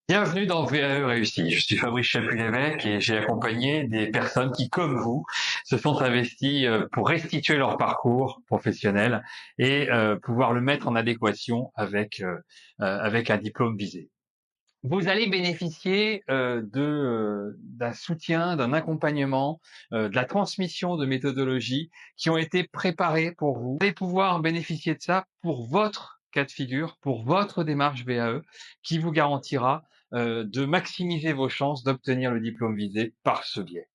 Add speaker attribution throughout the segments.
Speaker 1: Bienvenue dans VAE Réussi. Je suis Fabrice Chapuis-Lévesque et j'ai accompagné des personnes qui, comme vous, se sont investies pour restituer leur parcours professionnel et pouvoir le mettre en adéquation avec un diplôme visé. Vous allez bénéficier d'un soutien, d'un accompagnement, de la transmission de méthodologies qui ont été préparées pour vous. Vous allez pouvoir bénéficier de ça pour votre cas de figure, pour votre démarche VAE, qui vous garantira de maximiser vos chances d'obtenir le diplôme visé par ce biais.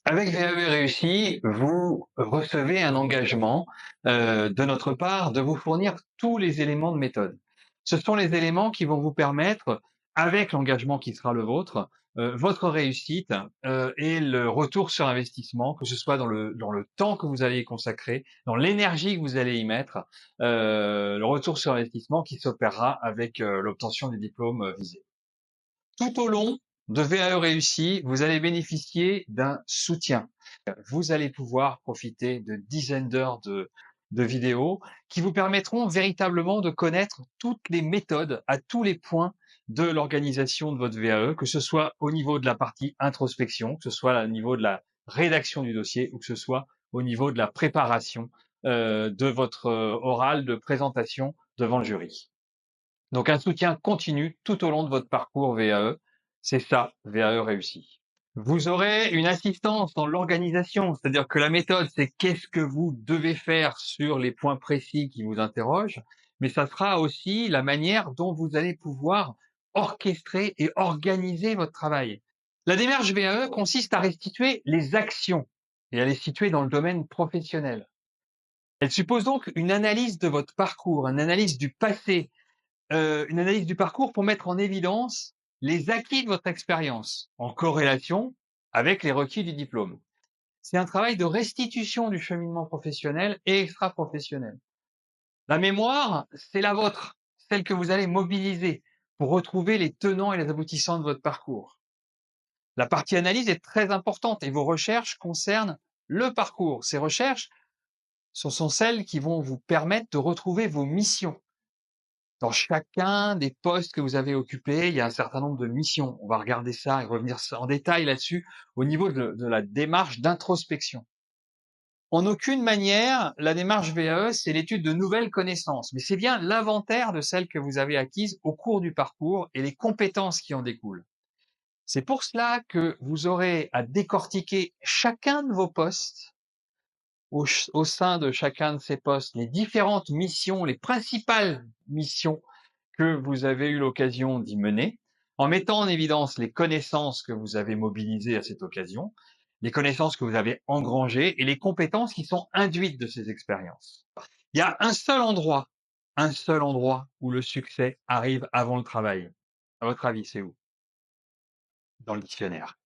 Speaker 1: Avec VAE réussi, vous recevez un engagement de notre part de vous fournir tous les éléments de méthode. Ce sont les éléments qui vont vous permettre, avec l'engagement qui sera le vôtre, votre réussite et le retour sur investissement, que ce soit dans le temps que vous allez y consacrer, dans l'énergie que vous allez y mettre, le retour sur investissement qui s'opérera avec l'obtention du diplôme visé. Tout au long de VAE réussi, vous allez bénéficier d'un soutien. Vous allez pouvoir profiter de dizaines d'heures de vidéos qui vous permettront véritablement de connaître toutes les méthodes à tous les points de l'organisation de votre VAE, que ce soit au niveau de la partie introspection, que ce soit au niveau de la rédaction du dossier ou que ce soit au niveau de la préparation de votre oral de présentation devant le jury. Donc un soutien continu tout au long de votre parcours VAE, c'est ça, VAE réussi. Vous aurez une assistance dans l'organisation, c'est-à-dire que la méthode, c'est qu'est-ce que vous devez faire sur les points précis qui vous interrogent, mais ça sera aussi la manière dont vous allez pouvoir orchestrer et organiser votre travail. La démarche VAE consiste à restituer les actions et à les situer dans le domaine professionnel. Elle suppose donc une analyse de votre parcours, une analyse du passé, une analyse du parcours pour mettre en évidence les acquis de votre expérience en corrélation avec les requis du diplôme. C'est un travail de restitution du cheminement professionnel et extra-professionnel. La mémoire, c'est la vôtre, celle que vous allez mobiliser pour retrouver les tenants et les aboutissants de votre parcours. La partie analyse est très importante et vos recherches concernent le parcours. Ces recherches, ce sont celles qui vont vous permettre de retrouver vos missions. Dans chacun des postes que vous avez occupés, il y a un certain nombre de missions. On va regarder ça et revenir en détail là-dessus au niveau de la démarche d'introspection. En aucune manière, la démarche VAE, c'est l'étude de nouvelles connaissances, mais c'est bien l'inventaire de celles que vous avez acquises au cours du parcours et les compétences qui en découlent. C'est pour cela que vous aurez à décortiquer chacun de vos postes au sein de chacun de ces postes, les différentes missions, les principales missions que vous avez eu l'occasion d'y mener, en mettant en évidence les connaissances que vous avez mobilisées à cette occasion, les connaissances que vous avez engrangées et les compétences qui sont induites de ces expériences. Il y a un seul endroit où le succès arrive avant le travail. À votre avis, c'est où? Dans le dictionnaire.